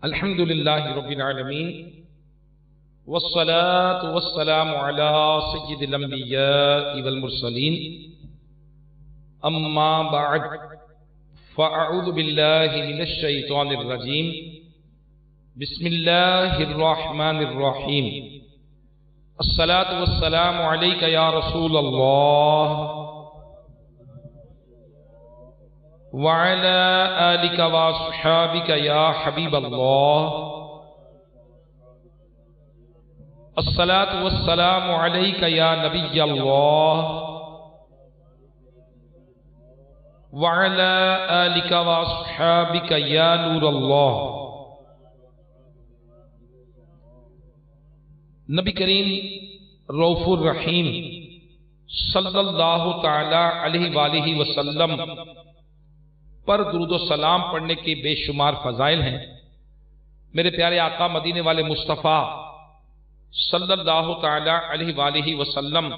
الحمدللہ رب العالمین والصلاة والسلام علی سید الانبیاء والمرسلین اما بعد فاعوذ باللہ من الشیطان الرجیم بسم اللہ الرحمن الرحیم الصلاة والسلام علیک یا رسول اللہ وعلى آلك وصحابك يا حبيب الله الصلاة والسلام عليك يا نبي الله وعلى آلك وصحابك يا نور الله. نبی کریم رؤوف الرحیم صلی اللہ تعالی علیہ وآلہ وسلم پر درود و سلام پڑھنے کے بے شمار فضائل ہیں. میرے پیارے آقا مدینے والے مصطفیٰ صلی اللہ تعالی علیہ وآلہ وسلم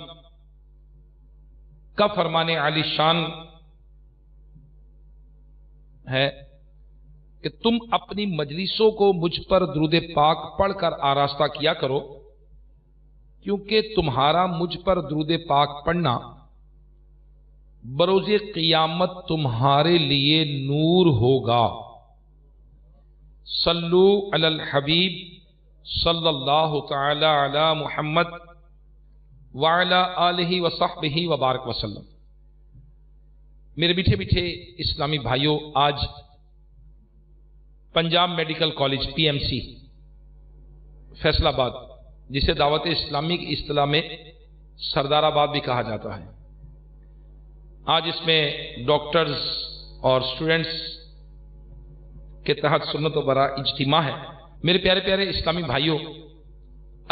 کا فرمان عالی شان ہے کہ تم اپنی مجلسوں کو مجھ پر درود پاک پڑھ کر آراستہ کیا کرو، کیونکہ تمہارا مجھ پر درود پاک پڑھنا بروز قیامت تمہارے لیے نور ہوگا. صلو علی الحبیب صلی اللہ تعالی علی محمد وعلی آلہ وصحبہ وبارک وسلم. میرے میٹھے میٹھے اسلامی بھائیوں، آج Punjab Medical College P M C Faisalabad, جسے دعوت اسلامی کی اصطلاح میں سردار آباد بھی کہا جاتا ہے، آج اس میں ڈاکٹرز اور اسٹوڈنٹس کے تحت سنت و برا اجتماع ہے. میرے پیارے پیارے اسلامی بھائیوں،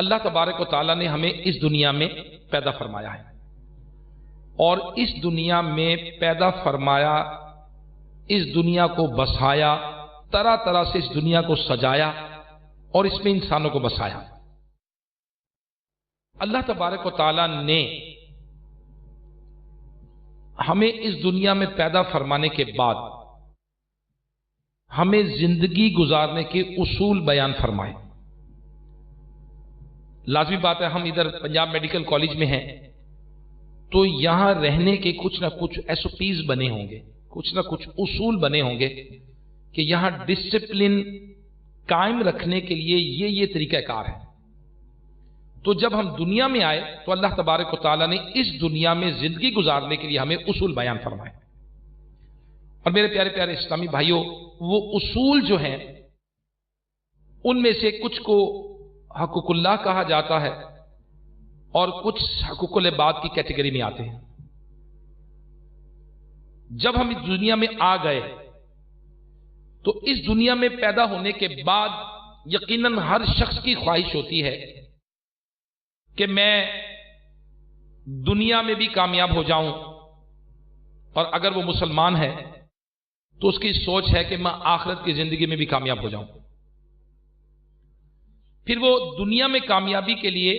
اللہ تبارک و تعالیٰ نے ہمیں اس دنیا میں پیدا فرمایا ہے، اور اس دنیا میں پیدا فرمایا، اس دنیا کو بسایا، طرح طرح سے اس دنیا کو سجایا اور اس میں انسانوں کو بسایا. اللہ تبارک و تعالیٰ نے ہمیں اس دنیا میں پیدا فرمانے کے بعد ہمیں زندگی گزارنے کے اصول بیان فرمائے. لازمی بات ہے، ہم ادھر پنجاب میڈیکل کالج میں ہیں تو یہاں رہنے کے کچھ نہ کچھ ایس او پیز بنے ہوں گے، کچھ نہ کچھ اصول بنے ہوں گے کہ یہاں ڈسپلن قائم رکھنے کے لیے یہ طریقہ کار ہے. تو جب ہم دنیا میں آئے تو اللہ تبارک و تعالیٰ نے اس دنیا میں زندگی گزارنے کے لیے ہمیں اصول بیان فرمائے. اور میرے پیارے پیارے اسلامی بھائیوں، وہ اصول جو ہیں ان میں سے کچھ کو حقوق اللہ کہا جاتا ہے اور کچھ حقوق العباد کی کیٹیگری میں آتے ہیں. جب ہم اس دنیا میں آ گئے تو اس دنیا میں پیدا ہونے کے بعد یقیناً ہر شخص کی خواہش ہوتی ہے کہ میں دنیا میں بھی کامیاب ہو جاؤں، اور اگر وہ مسلمان ہے تو اس کی سوچ ہے کہ میں آخرت کی زندگی میں بھی کامیاب ہو جاؤں. پھر وہ دنیا میں کامیابی کے لیے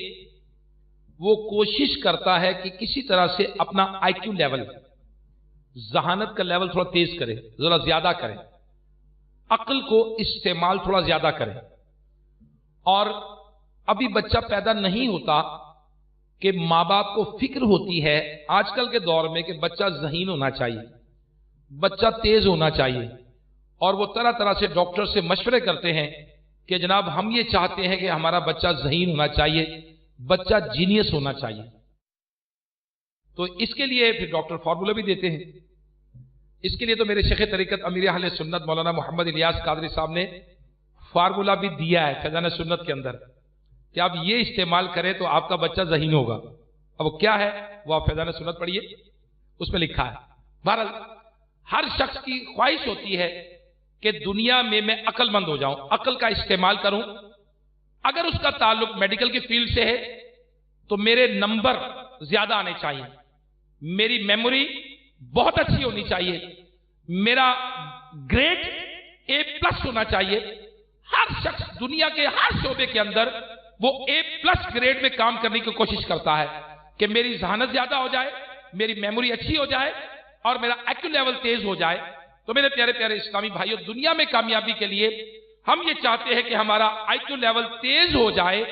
وہ کوشش کرتا ہے کہ کسی طرح سے اپنا آئی کیو لیول، ذہانت کا لیول تھوڑا تیز کرے، ذرا زیادہ کرے، عقل کو استعمال تھوڑا زیادہ کرے. اور ابھی بچہ پیدا نہیں ہوتا کہ ماں باپ کو فکر ہوتی ہے آج کل کے دور میں کہ بچہ ذہین ہونا چاہیے، بچہ تیز ہونا چاہیے، اور وہ طرح طرح سے ڈاکٹر سے مشورے کرتے ہیں کہ جناب ہم یہ چاہتے ہیں کہ ہمارا بچہ ذہین ہونا چاہیے، بچہ جینیس ہونا چاہیے. تو اس کے لیے پھر ڈاکٹر فارمولا بھی دیتے ہیں. اس کے لیے تو میرے شیخ طریقت امیر اہل سنت مولانا محمد الیاس قادری صاحب نے فارمولا بھی دیا ہے فیضان سنت کے اندر کہ آپ یہ استعمال کریں تو آپ کا بچہ ذہین ہوگا. اب وہ کیا ہے، وہ آپ فیضان سنت پڑھیے، اس میں لکھا ہے. بہرحال ہر شخص کی خواہش ہوتی ہے کہ دنیا میں میں عقل مند ہو جاؤں، عقل کا استعمال کروں. اگر اس کا تعلق میڈیکل کی فیلڈ سے ہے تو میرے نمبر زیادہ آنے چاہیے، میری میموری بہت اچھی ہونی چاہیے، میرا گریڈ A+ ہونا چاہیے. ہر شخص دنیا کے ہر شعبے کے اندر وہ A+ گریڈ میں کام کرنے کی کوشش کرتا ہے کہ میری ذہانت زیادہ ہو جائے، میری میموری اچھی ہو جائے اور میرا ایکو لیول تیز ہو جائے. تو میرے پیارے پیارے اسلامی بھائیوں، دنیا میں کامیابی کے لیے ہم یہ چاہتے ہیں کہ ہمارا آئی کیو لیول تیز ہو جائے،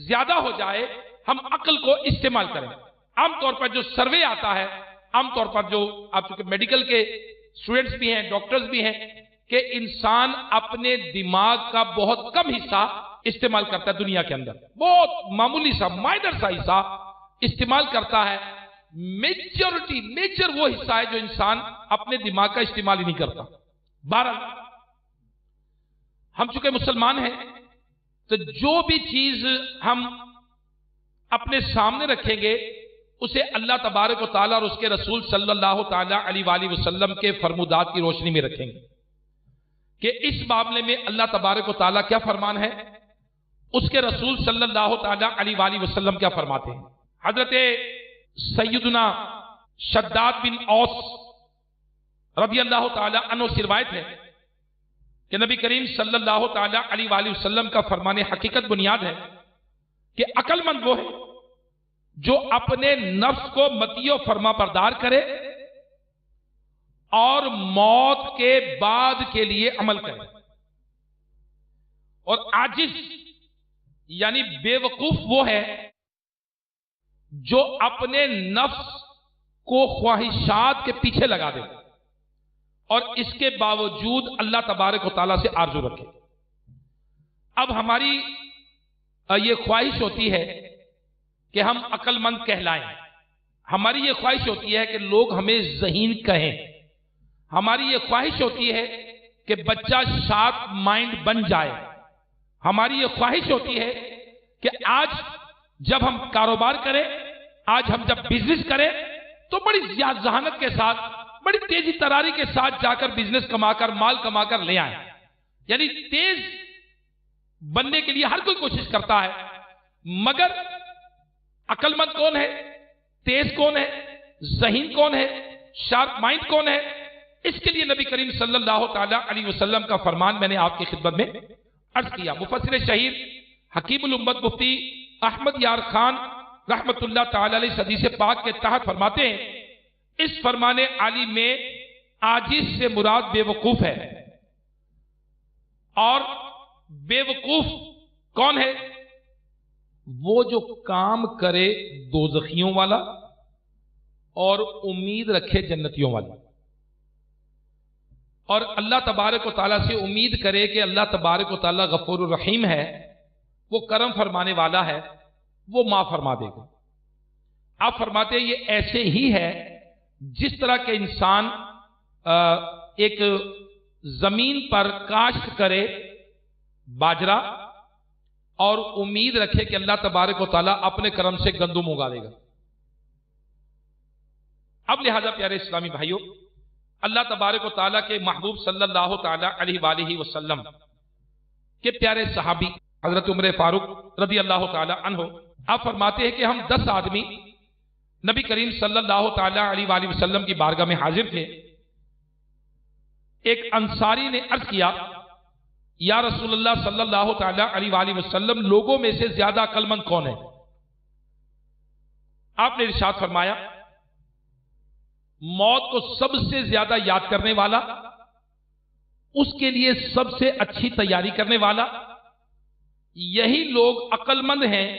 زیادہ ہو جائے، ہم عقل کو استعمال کریں۔ عام طور پر جو سروے آتا ہے، عام طور پر جو آپ چونکہ میڈیکل کے اسٹوڈنٹس بھی ہیں، ڈاکٹرز بھی ہیں، کہ انسان اپنے دماغ کا بہت کم حصہ استعمال کرتا ہے دنیا کے اندر، بہت معمولی سا مائنر سا حصہ استعمال کرتا ہے۔ میجر وہ حصہ ہے جو انسان اپنے دماغ کا استعمال ہی نہیں کرتا۔ بہرحال ہم چونکہ مسلمان ہیں تو جو بھی چیز ہم اپنے سامنے رکھیں گے اسے اللہ تبارک و تعالیٰ اور اس کے رسول صلی اللہ تعالیٰ علیہ وآلہ وسلم کے فرمودات کی روشنی میں رکھیں گے کہ اس معاملے میں اللہ تبارک و تعالیٰ کیا فرمان ہے، اس کے رسول صلی اللہ تعالیٰ علیہ وآلہ وسلم کیا فرماتے ہیں۔ حضرت سیدنا شداد بن اوس رضی اللہ تعالیٰ عنہ سے روایت ہے کہ نبی کریم صلی اللہ تعالیٰ علیہ وآلہ وسلم کا فرمان حقیقت بنیاد ہے کہ عقل مند وہ ہے جو اپنے نفس کو مطیع و فرما بردار کرے اور موت کے بعد کے لیے عمل کرے، اور عاجز یعنی بے وقوف وہ ہے جو اپنے نفس کو خواہشات کے پیچھے لگا دے اور اس کے باوجود اللہ تبارک و تعالیٰ سے آرزو رکھے۔ اب ہماری یہ خواہش ہوتی ہے کہ ہم عقل مند کہلائیں، ہماری یہ خواہش ہوتی ہے کہ لوگ ہمیں ذہین کہیں، ہماری یہ خواہش ہوتی ہے کہ بچہ شارپ مائنڈ بن جائے، ہماری یہ خواہش ہوتی ہے کہ آج جب ہم کاروبار کریں، آج ہم جب بزنس کریں تو بڑی ذہانت کے ساتھ، بڑی تیزی تراری کے ساتھ جا کر بزنس کما کر، مال کما کر لے آئیں۔ یعنی تیز بننے کے لیے ہر کوئی کوشش کرتا ہے، مگر عقل مند کون ہے، تیز کون ہے، ذہین کون ہے، شارپ مائنڈ کون ہے؟ اس کے لیے نبی کریم صلی اللہ تعالیٰ علیہ وسلم کا فرمان میں نے آپ کی خدمت میں عرض کیا۔ مفسر شہیر حکیم الامت مفتی احمد یار خان رحمت اللہ تعالی علیہ حدیث پاک کے تحت فرماتے ہیں، اس فرمان عالی میں عاجز سے مراد بے وقوف ہے، اور بے وقوف کون ہے؟ وہ جو کام کرے دوزخیوں والا اور امید رکھے جنتیوں والا، اور اللہ تبارک و تعالیٰ سے امید کرے کہ اللہ تبارک و تعالیٰ غفور الرحیم ہے، وہ کرم فرمانے والا ہے، وہ معاف فرما دے گا۔ آپ فرماتے ہیں یہ ایسے ہی ہے جس طرح کے انسان ایک زمین پر کاشت کرے باجرہ اور امید رکھے کہ اللہ تبارک و تعالیٰ اپنے کرم سے گندم اگا دے گا۔ اب لہذا پیارے اسلامی بھائیوں، اللہ تبارک و تعالیٰ کے محبوب صلی اللہ تعالیٰ علیہ وآلہ وسلم کے پیارے صحابی حضرت عمر فاروق رضی اللہ تعالیٰ عنہ آپ فرماتے ہیں کہ ہم 10 آدمی نبی کریم صلی اللہ تعالیٰ علیہ وآلہ وسلم کی بارگاہ میں حاضر تھے۔ ایک انصاری نے عرض کیا، یا رسول اللہ صلی اللہ تعالیٰ علیہ وآلہ وسلم، لوگوں میں سے زیادہ عقل مند کون ہے؟ آپ نے ارشاد فرمایا، موت کو سب سے زیادہ یاد کرنے والا، اس کے لیے سب سے اچھی تیاری کرنے والا، یہی لوگ عقل مند ہیں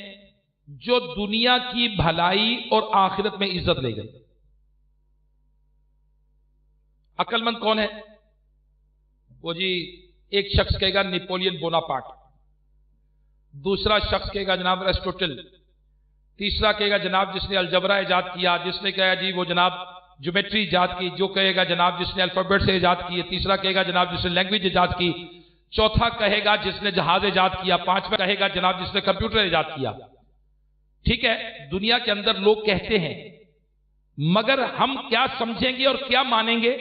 جو دنیا کی بھلائی اور آخرت میں عزت لے گئے۔ عقل مند کون ہے؟ وہ جی ایک شخص کہے گا نیپولین بوناپارٹ، دوسرا شخص کہے گا جناب ایرسٹوٹل، تیسرا کہے گا جناب جس نے الجبرا ایجاد کیا، جس نے کہا جی وہ جناب جیومیٹری ایجاد کی، جو کہے گا جناب جس نے الفابیٹ سے ایجاد کی، تیسرا کہے گا جناب جس نے لینگویج ایجاد کی، چوتھا کہے گا جس نے جہاز ایجاد کیا، پانچواں کہے گا جناب جس نے کمپیوٹر ایجاد کیا۔ ٹھیک ہے، دنیا کے اندر لوگ کہتے ہیں، مگر ہم کیا سمجھیں گے اور کیا مانیں گے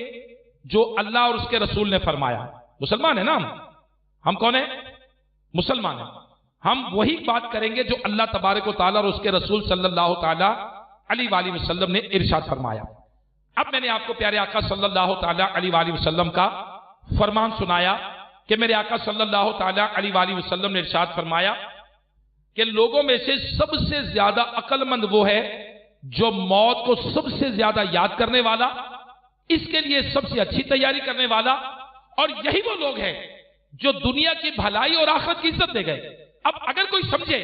جو اللہ اور اس کے رسول نے فرمایا؟ مسلمان ہیں نا ہم کون ہیں؟ مسلمان ہیں۔ ہم وہی بات کریں گے جو اللہ تبارک و تعالیٰ اور اس کے رسول صلی اللہ تعالیٰ علیہ وآلہ وسلم نے ارشاد فرمایا۔ اب میں نے آپ کو پیارے آقا صلی اللہ تعالیٰ علیہ وآلہ وسلم کا فرمان سنایا کہ میرے آقا صلی اللہ تعالیٰ علیہ وآلہ وسلم نے ارشاد فرمایا کہ لوگوں میں سے سب سے زیادہ عقل مند وہ ہے جو موت کو سب سے زیادہ یاد کرنے والا، اس کے لیے سب سے اچھی تیاری کرنے والا، اور یہی وہ لوگ ہیں जो दुनिया की भलाई और आखिरत की इज्जत दे गए। अब अगर कोई समझे,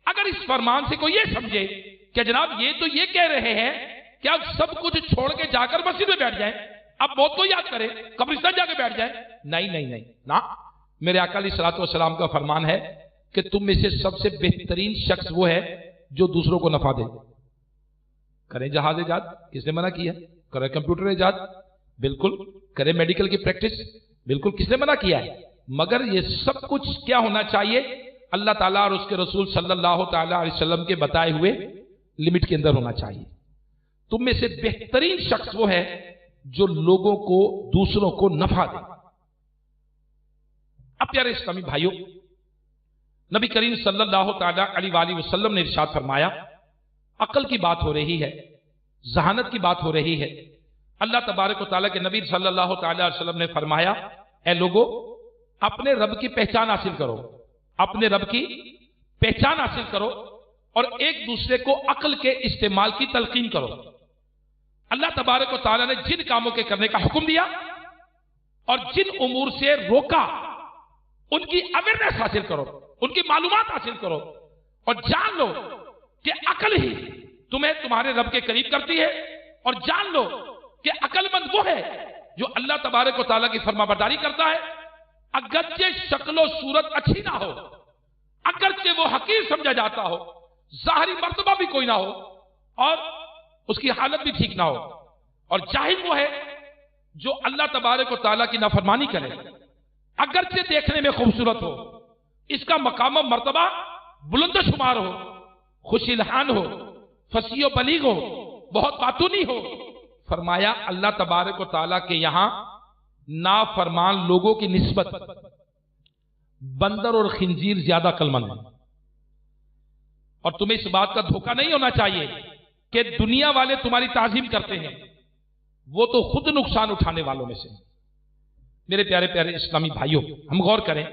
अगर इस फरमान से कोई ये समझे कि जनाब ये तो ये कह रहे हैं कि आप सब कुछ छोड़ के जाकर मस्जिद में बैठ जाएं, अब मौत को याद करें, कब्रिस्तान जाके बैठ जाएं, नहीं नहीं नहीं ना। मेरे आका अलैहिस्सलातु वस्सलाम का फरमान है कि तुम में से सबसे बेहतरीन शख्स वो है जो दूसरों को नफा दे। करें जहाज इजाद, किसने मना किया? करें कंप्यूटर इजाद, बिल्कुल। करें मेडिकल की प्रैक्टिस, बिल्कुल, किसने मना किया है? मगर ये सब कुछ क्या होना चाहिए? अल्लाह ताला और उसके रसूल सल्लल्लाहु ताला अलैहि वसल्लम के बताए हुए लिमिट के अंदर होना चाहिए। तुम में से बेहतरीन शख्स वो है जो लोगों को, दूसरों को नफा दे। अब प्यारे इस्लामी भाइयों, नबी करीम सल्लल्लाहु ताला अलैहि वसल्लम ने इरशाद फरमाया, अकल की बात हो रही है, जहानत की बात हो रही है। अल्लाह तबारक व तआला के नबी सल्लल्लाहु ताला अलैहि वसल्लम ने फरमाया, ऐ लोगों, अपने रब की पहचान हासिल करो, अपने रब की पहचान हासिल करो और एक दूसरे को अक्ल के इस्तेमाल की तलकीन करो। अल्लाह तबारक व तआला ने जिन कामों के करने का हुक्म दिया और जिन उमूर से रोका, उनकी अवेयरनेस हासिल करो, उनकी मालूमात हासिल करो और जान लो कि अकल ही तुम्हें तुम्हारे रब के करीब करती है। और जान लो कि अकलमंद वो है जो अल्लाह तबारक व तआला की फरमाबरदारी करता है, अगरचे शक्लो सूरत अच्छी ना हो, अगरचे वो हकीर समझा जाता हो, जाहिरी मर्तबा भी कोई ना हो और उसकी हालत भी ठीक ना हो। और जाहिल वो है जो अल्लाह तबारक व तआला की नाफरमानी करे, अगरचे देखने में खूबसूरत हो, इसका मकाम मर्तबा बुलंद शुमार हो, खुशिलहान हो, फसीओ बलीग हो, बहुत बातूनी हो। फरमाया अल्लाह तबारक व तआला के यहां नाफरमान लोगों की निस्बत बंदर और खिंजीर ज्यादा अक्लमंद है। और तुम्हें इस बात का धोखा नहीं होना चाहिए कि दुनिया वाले तुम्हारी ताजीम करते हैं, वो तो खुद नुकसान उठाने वालों में से। मेरे प्यारे प्यारे इस्लामी भाइयों, हम गौर करें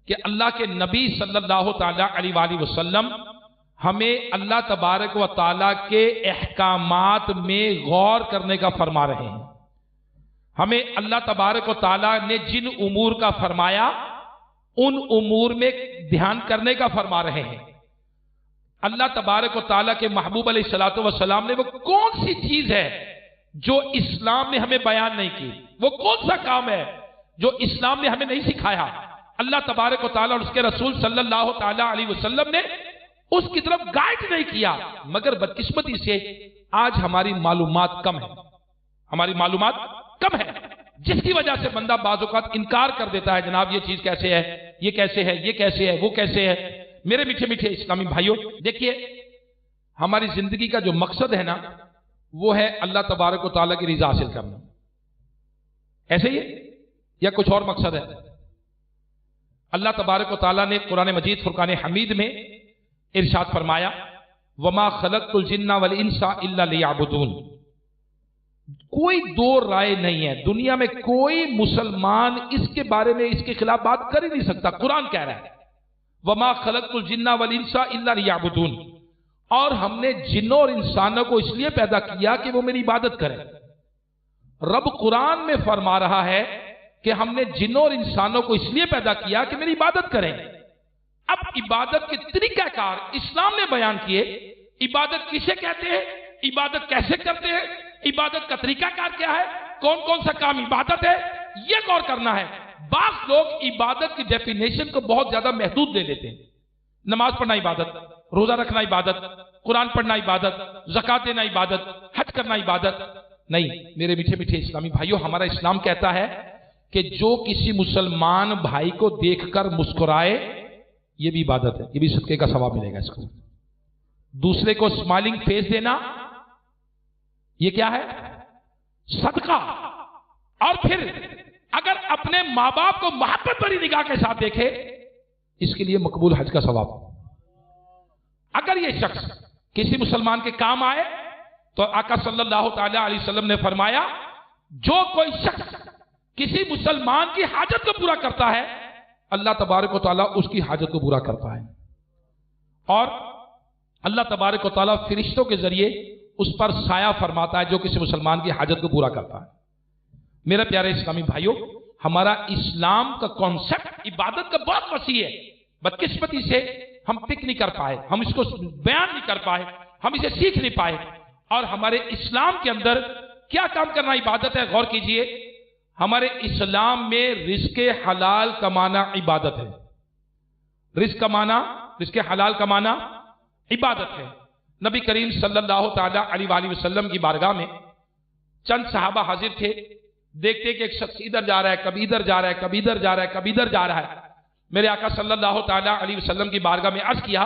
कि अल्लाह के नबी सल्लल्लाहु ताला अलैहि वसल्लम हमें अल्लाह तबारक व ताला के अहकामात में गौर करने का फरमा रहे हैं। हमें अल्लाह तबारक व ताला ने जिन उमूर का फरमाया उन उमूर में ध्यान करने का फरमा रहे हैं। अल्लाह तबारक व ताला के महबूब अलैहिस्सलातु वस्सलाम ने वो कौन सी चीज है जो इस्लाम ने हमें बयान नहीं की, वो कौन सा काम है जो इस्लाम ने हमें नहीं सिखाया। अल्लाह तबारक व ताला और उसके रसूल सल्लल्लाहु ताला अलैहि वसल्लम ने उसकी तरफ गाइड नहीं किया। मगर बदकिस्मती से आज हमारी मालूमात कम है, हमारी मालूमात कम है, जिसकी वजह से बंदा बाज़ औक़ात इनकार कर देता है, जनाब ये चीज कैसे है, ये कैसे है, ये कैसे है, वो कैसे है। मेरे मीठे मीठे इस्लामी भाइयों, देखिए हमारी जिंदगी का जो मकसद है ना, वो है अल्लाह तबारक व तआला की रिज़ा हासिल करना। ऐसे ही या कुछ और मकसद है? अल्लाह तबारक व तआला ने कुरान मजीद फुरकान हमीद में इरशाद फरमाया, वमा खलक़तुल जिन्ना वल इंसा इल्ला लियअबुदून। कोई दो राय नहीं है, दुनिया में कोई मुसलमान इसके बारे में इसके खिलाफ बात कर ही नहीं सकता। कुरान कह रहा है वमा खलक़तुल जिन्ना वल इंसा इल्ला लियअबुदून, और हमने जिन्नों और इंसानों को इसलिए पैदा किया कि वो मेरी इबादत करें। रब कुरान में फरमा रहा है कि हमने जिन्नों और इंसानों को इसलिए पैदा किया कि मेरी इबादत करें। अब इबादत के तरीकाकार इस्लाम ने बयान किए। इबादत किसे कहते हैं, इबादत कैसे करते हैं, इबादत का तरीकाकार क्या है, कौन कौन सा काम इबादत है, यह गौर करना है। बास लोग इबादत की डेफिनेशन को बहुत ज्यादा महदूद ले लेते हैं। नमाज पढ़ना इबादत, रोजा रखना इबादत, कुरान पढ़ना इबादत, ज़कात देना इबादत, हज करना इबादत। नहीं मेरे मीठे मीठे इस्लामी भाइयों, हमारा इस्लाम कहता है कि जो किसी मुसलमान भाई को देखकर मुस्कुराए, ये भी इबादत है, ये भी सदके का सवाब मिलेगा इसको। दूसरे को स्माइलिंग फेस देना, ये क्या है? सदका। और फिर अगर अपने मां बाप को मोहब्बत भरी निगाह के साथ देखे, इसके लिए मकबूल हज का सवाब। अगर ये शख्स किसी मुसलमान के काम आए तो आका सल्लल्लाहु ताला अलैहि वसल्लम ने फरमाया, जो कोई शख्स किसी मुसलमान की हाजत को पूरा करता है, अल्लाह तबारक व तआला उसकी हाजत को पूरा करता है। और अल्लाह तबारक व तआला फरिश्तों के जरिए उस पर साया फरमाता है जो किसी मुसलमान की हाजत को पूरा करता है। मेरे प्यारे इस्लामी भाइयों, हमारा इस्लाम का कॉन्सेप्ट इबादत का बहुत वसी है, बदकिस्मती से हम पिक नहीं कर पाए, हम इसको बयान नहीं कर पाए, हम इसे सीख नहीं पाए। और हमारे इस्लाम के अंदर क्या काम करना इबादत है, गौर कीजिए, हमारे इस्लाम में रिज़्क़े हलाल कमाना इबादत है। रिज़्क़े हलाल कमाना इबादत है। नबी करीम सल्लल्लाहु ताला अलैहि वसल्लम की बारगाह में चंद सहाबा हाजिर थे। देखते कि एक शख्स इधर जा रहा है, कभी इधर जा रहा है, कभी इधर जा रहा है, कभी इधर जा रहा है। मेरे आका सल्लल्लाहु ताला अलैहि वसल्लम की बारगाह में अर्ज किया,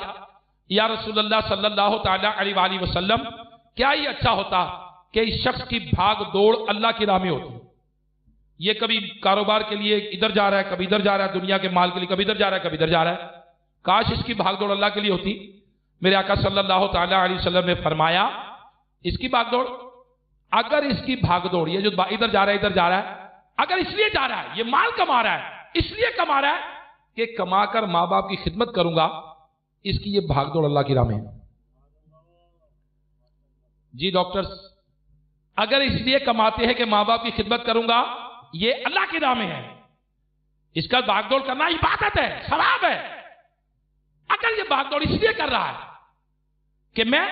या रसूलल्लाह सल्लल्लाहु ताला अलैहि वसल्लम, क्या ये अच्छा होता कि इस शख्स की भाग दौड़ अल्लाह की राह में होती। ये कभी कारोबार के लिए इधर जा रहा है, कभी इधर जा रहा है, दुनिया के माल के लिए कभी इधर जा रहा है, कभी इधर जा रहा है। काश इसकी भाग दौड़ अल्लाह के लिए होती। मेरे आका सल्लल्लाहु ताला अलैहि वसल्लम ने फरमाया, इसकी भाग दौड़, अगर इसकी भाग दौड़, ये जो इधर जा रहा है, इधर जा रहा है, अगर इसलिए जा रहा है, ये माल कमा रहा है, इसलिए कमा रहा है कि कमाकर मां बाप की खिदमत करूंगा, इसकी ये भाग दौड़ अल्लाह की राह में है। जी डॉक्टर्स, अगर इसलिए कमाते हैं कि मां बाप की खिदमत करूंगा, ये अल्लाह की राह में है, इसका भागदौड़ करना इबादत है, सवाब है। अगर ये भागदौड़ इसलिए कर रहा है कि मैं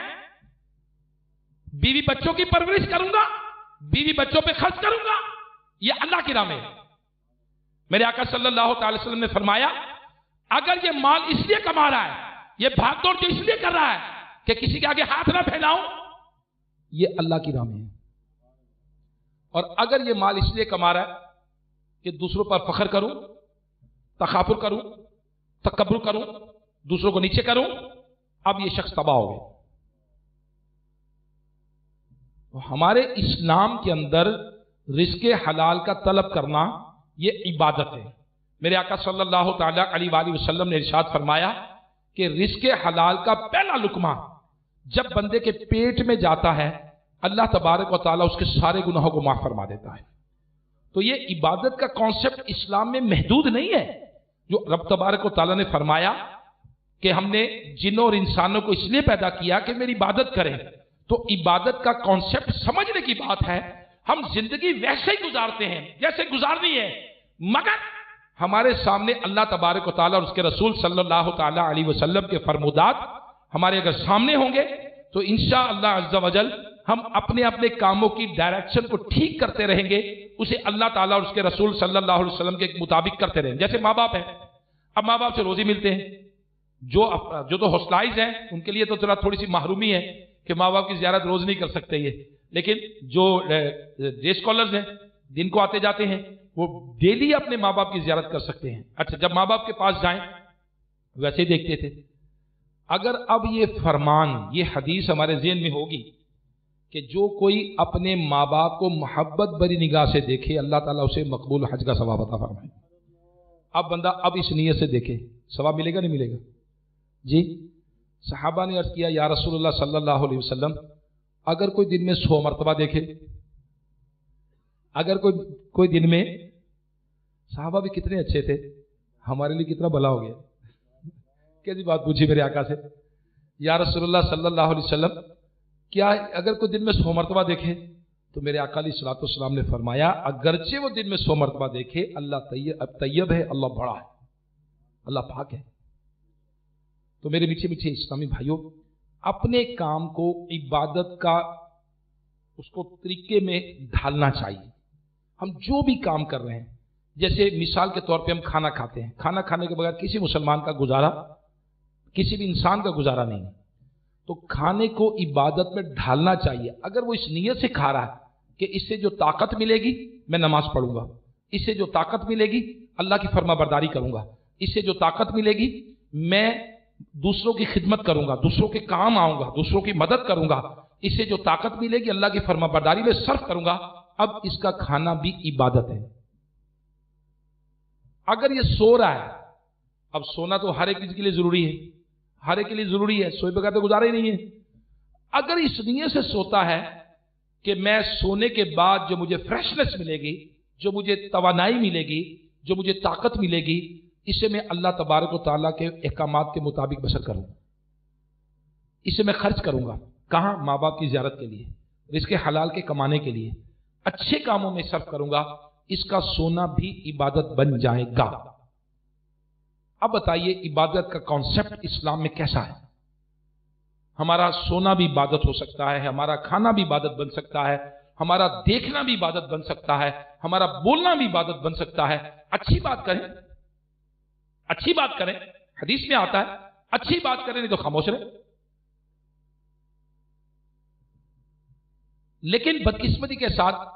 बीवी बच्चों की परवरिश करूंगा, बीवी बच्चों पे खर्च करूंगा, ये अल्लाह की राह में है। मेरे आका सल्लल्लाहु अलैहि वसल्लम ने फरमाया, अगर ये माल इसलिए कमा रहा है, ये भागदौड़ जो इसलिए कर रहा है कि किसी के आगे हाथ ना फैलाऊं, ये अल्लाह की राह में है। और अगर ये माल इसलिए कमा रहा है कि दूसरों पर फख्र करूं, तकापुर करूं, तकब्बुर करूं, दूसरों को नीचे करूं, अब ये शख्स तबाह हो गया। तो हमारे इस्लाम के अंदर रिज़्क़े हलाल का तलब करना ये इबादत है। मेरे आका सल्लल्लाहु ताला अलैहि वसल्लम ने इरशाद फरमाया कि रिज़्क़े हलाल का पहला लुकमा जब बंदे के पेट में जाता है, अल्लाह तबारक व तआला उसके सारे गुनाहों को माफ फरमा देता है। तो ये इबादत का कॉन्सेप्ट इस्लाम में महदूद नहीं है। जो रब तबारक व तआला ने फरमाया कि हमने जिन्नों और इंसानों को इसलिए पैदा किया कि मेरी इबादत करें, तो इबादत का कॉन्सेप्ट समझने की बात है। हम जिंदगी वैसे ही गुजारते हैं जैसे गुजारनी है, मगर हमारे सामने अल्लाह तबारक व तआला और उसके रसूल सल्लल्लाहु ताला अलैहि वसल्लम के फरमुदात हमारे अगर सामने होंगे तो इंशाअल्लाह अज़्ज़ा वजल हम अपने अपने कामों की डायरेक्शन को ठीक करते रहेंगे, उसे अल्लाह ताला और उसके रसूल सल्लल्लाहु अलैहि वसल्लम के मुताबिक करते रहेंगे। जैसे माँ बाप है, अब माँ बाप से रोजी मिलते हैं, जो तो हॉस्टलाइज हैं उनके लिए तो थोड़ा थोड़ी सी महरूमी है कि माँ बाप की ज़ियारत रोज नहीं कर सकते ये, लेकिन जो डे स्कॉलर्स हैं, दिन को आते जाते हैं, वो डेली अपने माँ बाप की ज़ियारत कर सकते हैं। अच्छा, जब माँ बाप के पास जाएं वैसे ही देखते थे। अगर अब ये फरमान, ये हदीस हमारे ज़हन में होगी कि जो कोई अपने माँ बाप को मोहब्बत भरी निगाह से देखे, अल्लाह ताला उसे मकबूल हज का सवाब अता फरमाए। अब बंदा अब इस नीयत से देखे, सवाब मिलेगा नहीं मिलेगा? जी, सहाबा ने अर्ज किया, या रसूलुल्लाह सल्लल्लाहु अलैहि वसल्लम, अगर कोई दिन में 100 मरतबा देखे, अगर कोई दिन में, सहाबा भी कितने अच्छे थे, हमारे लिए कितना भला हो गया। कैसी बात पूछी मेरे आका से, या रसूलुल्लाह सल्लल्लाहु अलैहि वसल्लम, क्या अगर कोई दिन में 100 मरतबा देखे? तो मेरे आका अलैहि सलाम ने फरमाया, अगरचे वो दिन में 100 मरतबा देखे, अल्लाह तैयब है, अल्लाह बड़ा है, अल्लाह पाक है। तो मेरे मीठे मीठे इस्लामी भाइयों, अपने काम को इबादत का उसको तरीके में ढालना चाहिए। हम जो भी काम कर रहे हैं, जैसे मिसाल के तौर पे हम खाना खाते हैं, खाना खाने के बगैर किसी मुसलमान का गुजारा, किसी भी इंसान का गुजारा नहीं है। तो खाने को इबादत में ढालना चाहिए। अगर वो इस नीयत से खा रहा है कि इससे जो ताकत मिलेगी मैं नमाज पढ़ूंगा, इससे जो ताकत मिलेगी अल्लाह की फर्माबरदारी करूंगा, इससे जो ताकत मिलेगी मैं दूसरों की खिदमत करूंगा, दूसरों के काम आऊंगा, दूसरों की मदद करूंगा, इससे जो ताकत मिलेगी अल्लाह की फर्माबरदारी में सर्फ करूंगा, अब इसका खाना भी इबादत है। अगर ये सो रहा है, अब सोना तो हर एक चीज के लिए जरूरी है, हर एक के लिए जरूरी है, सोए बगैर तो गुजारा ही नहीं है। अगर इस नीयत से सोता है कि मैं सोने के बाद जो मुझे फ्रेशनेस मिलेगी, जो मुझे तवानाई मिलेगी, जो मुझे ताकत मिलेगी, इसे मैं अल्लाह तबारक व तआला के अहकामात के मुताबिक बसर करूंगा, इसे मैं खर्च करूंगा। कहां? माँ बाप की ज़ियारत के लिए, रिज़्क़े हलाल के कमाने के लिए, अच्छे कामों में सर्फ करूंगा, इसका सोना भी इबादत बन जाएगा। अब बताइए इबादत का कॉन्सेप्ट इस्लाम में कैसा है? हमारा सोना भी इबादत हो सकता है, हमारा खाना भी इबादत बन सकता है, हमारा देखना भी इबादत बन सकता है, हमारा बोलना भी इबादत बन सकता है। अच्छी बात करें, अच्छी बात करें, हदीस में आता है अच्छी बात करें, नहीं तो खामोश रहे। लेकिन बदकिस्मती के साथ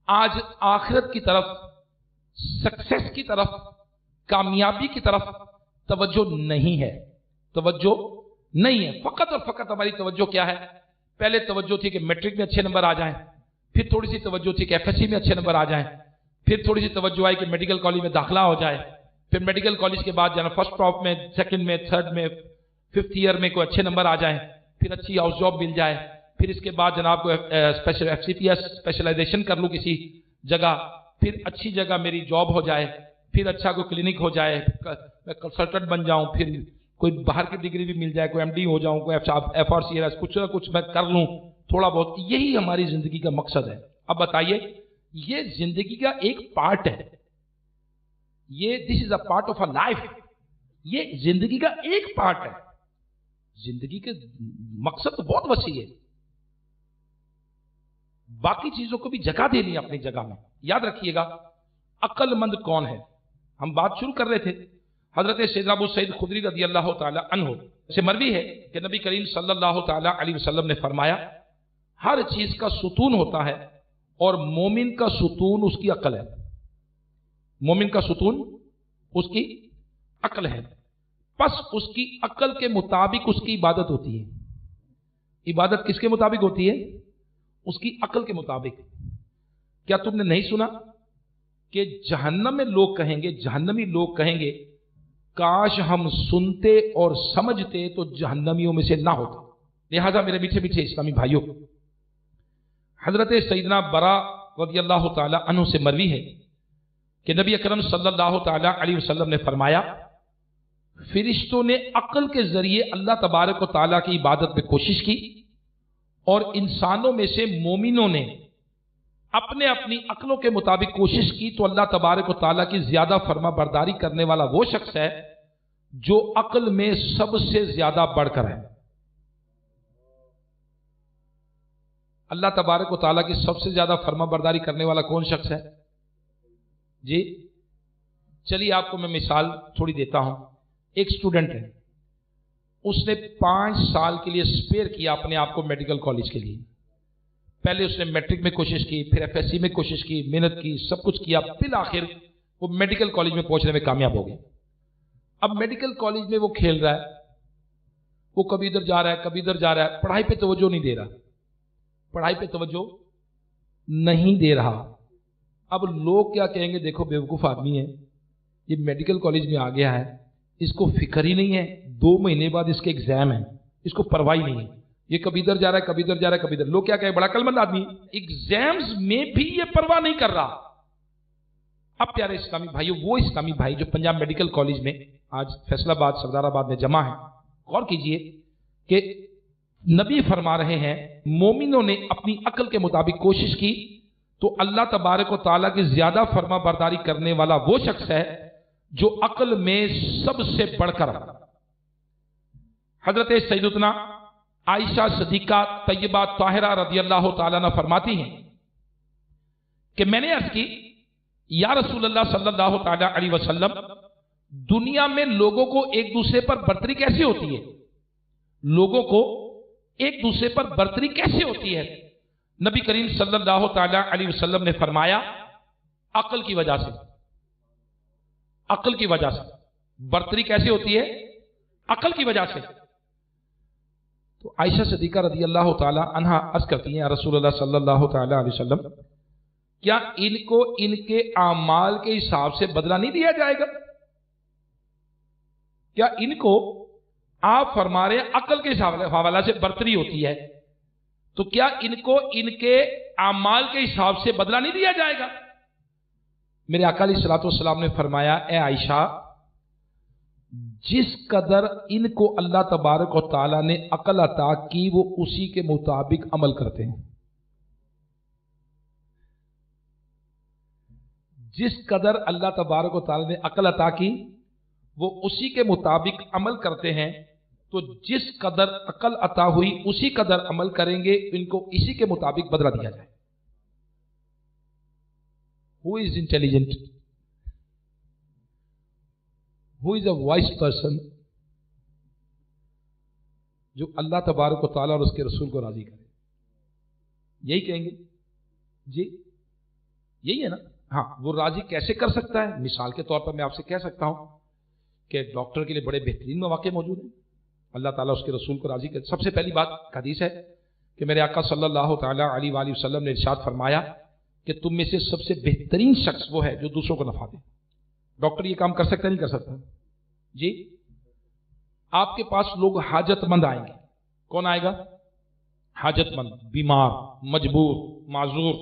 आज आखिरत की तरफ, सक्सेस की तरफ, कामयाबी की तरफ तवज्जो नहीं है, तवज्जो नहीं है। फकत और फकत हमारी तवज्जो क्या है? पहले तवज्जो थी कि मैट्रिक में अच्छे नंबर आ जाएं, फिर थोड़ी सी तवज्जो थी कि एफएससी में अच्छे नंबर आ जाएं, फिर थोड़ी सी तवज्जो आई कि मेडिकल कॉलेज में दाखिला हो जाए, फिर मेडिकल कॉलेज के बाद जाना फर्स्ट क्रॉप में, सेकंड में, थर्ड में, फिफ्थ ईयर में कोई अच्छे नंबर आ जाए, फिर अच्छी हाउस जॉब मिल जाए, फिर इसके बाद जनाब को स्पेशल एफसीपीएस स्पेशलाइजेशन कर लूँ किसी जगह, फिर अच्छी जगह मेरी जॉब हो जाए, फिर अच्छा कोई क्लिनिक हो जाए, मैं कंसल्टेंट बन जाऊं, फिर कोई बाहर की डिग्री भी मिल जाए, कोई एमडी हो जाऊं, कोई एफआरसीएस, कुछ ना कुछ मैं कर लूं थोड़ा बहुत। यही हमारी जिंदगी का मकसद है। अब बताइए, ये जिंदगी का एक पार्ट है, ये this is a part of a life, ये जिंदगी का एक पार्ट है। जिंदगी के मकसद तो बहुत वसी है, बाकी चीजों को भी जगह देनी है अपनी जगह में। याद रखिएगा, अक्लमंद कौन है? हम बात शुरू कर रहे थे, हजरत सैयदना अबू सईद खुदरी रज़ी अल्लाह ताला अन्हु से मरवी है कि नबी करीम सल्लल्लाहु ताला अलैहि वसल्लम ने फरमाया, हर चीज का सुतून होता है और मोमिन का सुतून उसकी अक्ल है। मोमिन का सुतून उसकी अक्ल है, बस उसकी अक्ल के मुताबिक उसकी इबादत होती है। इबादत किसके मुताबिक होती है? उसकी अक्ल के मुताबिक। क्या तुमने नहीं सुना कि जहन्नम में लोग कहेंगे, जहन्नमी लोग कहेंगे, काश हम सुनते और समझते तो जहन्नमियों में से ना होते। लिहाजा मेरे मीठे मीठे इस्लामी भाइयों, हजरत सैयदना बरा रज़ियल्लाहु ताला अन्हु से मरवी है कि नबी अकरम सल्लल्लाहु ताला अलैहि वसल्लम ने फरमाया, फिरिश्तों ने अक्ल के जरिए अल्लाह तबारक व ताला की इबादत में कोशिश की और इंसानों में से मोमिनों ने अपने अपनी अक्लों के मुताबिक कोशिश की तो अल्लाह तबारक व ताला की ज्यादा फर्मा बरदारी करने वाला वो शख्स है जो अक्ल में सबसे ज्यादा बढ़कर है। अल्लाह तबारक व ताला की सबसे ज्यादा फर्मा बरदारी करने वाला कौन शख्स है जी? चलिए आपको मैं मिसाल थोड़ी देता हूं। एक स्टूडेंट है, उसने 5 साल के लिए स्पेयर किया अपने आप को मेडिकल कॉलेज के लिए। पहले उसने मैट्रिक में कोशिश की, फिर एफएससी में कोशिश की, मेहनत की, सब कुछ किया, फिर आखिर वो मेडिकल कॉलेज में पहुंचने में कामयाब हो गया। अब मेडिकल कॉलेज में वो खेल रहा है, वो कभी इधर जा रहा है, कभी इधर जा रहा है, पढ़ाई पे तवज्जो नहीं दे रहा, पढ़ाई पे तवज्जो नहीं दे रहा। अब लोग क्या कहेंगे, देखो बेवकूफ आदमी है, ये मेडिकल कॉलेज में आ गया है, इसको फिक्र ही नहीं है, 2 महीने बाद इसके एग्जाम है, इसको परवाह ही नहीं है, ये कभी इधर जा रहा है, कभी इधर जा रहा है, कभी इधर। लोग क्या कहें, बड़ा अक्लमंद आदमी, एग्जाम्स में भी ये परवाह नहीं कर रहा। अब प्यारे इस्लामी भाइयों, वो इस्लामी भाई जो पंजाब मेडिकल कॉलेज में आज फैसलाबाद सरदाराबाद में जमा है, गौर कीजिए कि नबी फरमा रहे हैं, मोमिनों ने अपनी अक्ल के मुताबिक कोशिश की तो अल्लाह तबारक व ताला की ज्यादा फर्मा बरदारी करने वाला वो शख्स है जो अक्ल में सबसे बढ़कर। हजरत सैयदना आयशा सदीका तैयबा ताहिरा रज़ियल्लाहु ताला अन्हा फरमाती हैं कि मैंने अर्ज की, या रसूलल्लाह सल्लल्लाहु ताला अलैहि वसल्लम, दुनिया में लोगों को एक दूसरे पर बर्तरी कैसे होती है? लोगों को एक दूसरे पर बर्तरी कैसे होती है? नबी करीम सल्लल्लाहु ताला अलैहि वसल्लम ने फरमाया, अक्ल की वजह से। अक्ल की वजह से बर्तरी कैसे होती है? अक्ल की वजह से। तो आयशा सिद्दीका रज़ियल्लाहु ताला अन्हा अर्ज करती हैं, या रसूलल्लाह सल्लल्लाहु ताला अलैहि वसल्लम, क्या इनको इनके आमाल के हिसाब से बदला नहीं दिया जाएगा? क्या इनको, आप फरमा रहे हैं अक्ल के हवाला से बर्तरी होती है, तो क्या इनको इनके आमाल के हिसाब से बदला नहीं दिया जाएगा? मेरे आका अलैहिस्सलातु वस्सलाम ने फरमाया, ए आयशा, जिस कदर इनको अल्लाह तबारक व ताला ने अक्ल अता की वो उसी के मुताबिक अमल करते हैं। जिस कदर अल्लाह तबारक व तआला ने अकल अता की वो उसी के मुताबिक अमल करते हैं, तो जिस कदर अकल अता हुई उसी कदर अमल करेंगे, इनको इसी के मुताबिक बदला दिया जाए। Who is intelligent, who is a wise person, जो अल्लाह तबारक व तआला और उसके रसूल को राजी करे? यही कहेंगे जी, यही है ना। हाँ, वो राजी कैसे कर सकता है? मिसाल के तौर पर मैं आपसे कह सकता हूं कि डॉक्टर के लिए बड़े बेहतरीन मौके मौजूद हैं, अल्लाह ताला उसके रसूल को राजी करे। सबसे पहली बात हदीस है कि मेरे आका सल्लल्लाहु ताला अलैहि वसल्लम ने इरशाद फरमाया कि तुम में से सबसे बेहतरीन शख्स वो है जो दूसरों को नफा दे। डॉक्टर ये काम कर सकता नहीं कर सकता? जी, आपके पास लोग हाजतमंद आएंगे। कौन आएगा? हाजतमंद, बीमार, मजबूर, माजूर,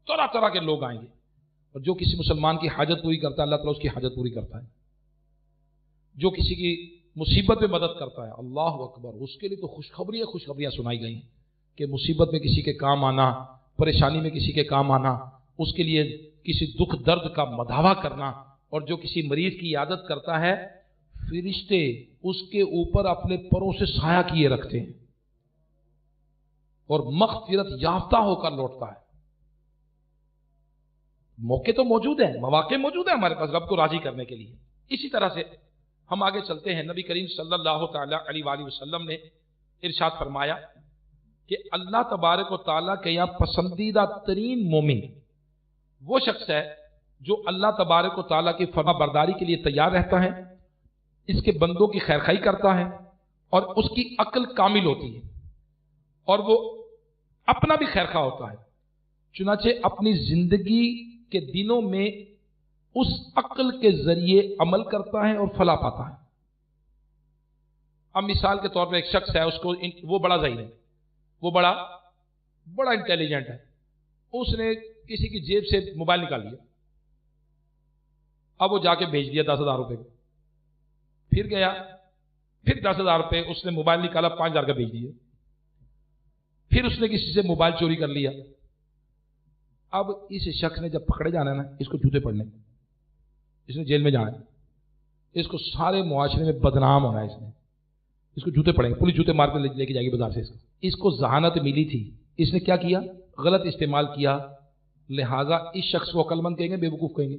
तरह तरह के लोग आएंगे। और जो किसी मुसलमान की हाजत पूरी करता है, अल्लाह ताला उसकी हाजत पूरी करता है। जो किसी की मुसीबत में मदद करता है, अल्लाह अकबर, उसके लिए तो खुशखबरियां सुनाई गई कि मुसीबत में किसी के काम आना, परेशानी में किसी के काम आना, उसके लिए किसी दुख दर्द का मदावा करना। और जो किसी मरीज की इयादत करता है, फिरिश्ते उसके ऊपर अपने परों से साया किए रखते हैं और मग़फ़िरत याफ्ता होकर लौटता है। मौके तो मौजूद है, मौके मौजूद है हमारे पास रब को राजी करने के लिए। इसी तरह से हम आगे चलते हैं। नबी करीम सल्लल्लाहु ताला अलैहि वसल्लम ने इरशाद फरमाया कि अल्लाह तबारक व तआला के यहाँ पसंदीदा तरीन मोमिन वो शख्स है जो अल्लाह तबारक व तआला की फरमाबरदारी के लिए तैयार रहता है, इसके बंदों की खैरखाई करता है और उसकी अक्ल कामिल होती है और वो अपना भी खैरखा होता है। चुनाचे अपनी जिंदगी के दिनों में उस अक्ल के जरिए अमल करता है और फला पाता है। अब मिसाल के तौर पर एक शख्स है, उसको वो बड़ा ज़हीन है, वो बड़ा इंटेलिजेंट है, उसने किसी की जेब से मोबाइल निकाल लिया, अब वो जाके भेज दिया 10,000 रुपए को, फिर गया, फिर 10,000 रुपए, उसने मोबाइल निकाला 5,000 का भेज दिया, फिर उसने किसी से मोबाइल चोरी कर लिया। अब इस शख्स ने जब पकड़े जाना है ना, इसको जूते पड़ने, इसने जेल में जाना है, इसको सारे मुआशरे में बदनाम होना है, इसको जूते पड़ेंगे, पुलिस जूते मार कर लेके जाएगी बाजार से। इसको जहानत मिली थी, इसने क्या किया? गलत इस्तेमाल किया, लिहाजा इस शख्स को अक्लमंद कहेंगे, बेवकूफ कहेंगे?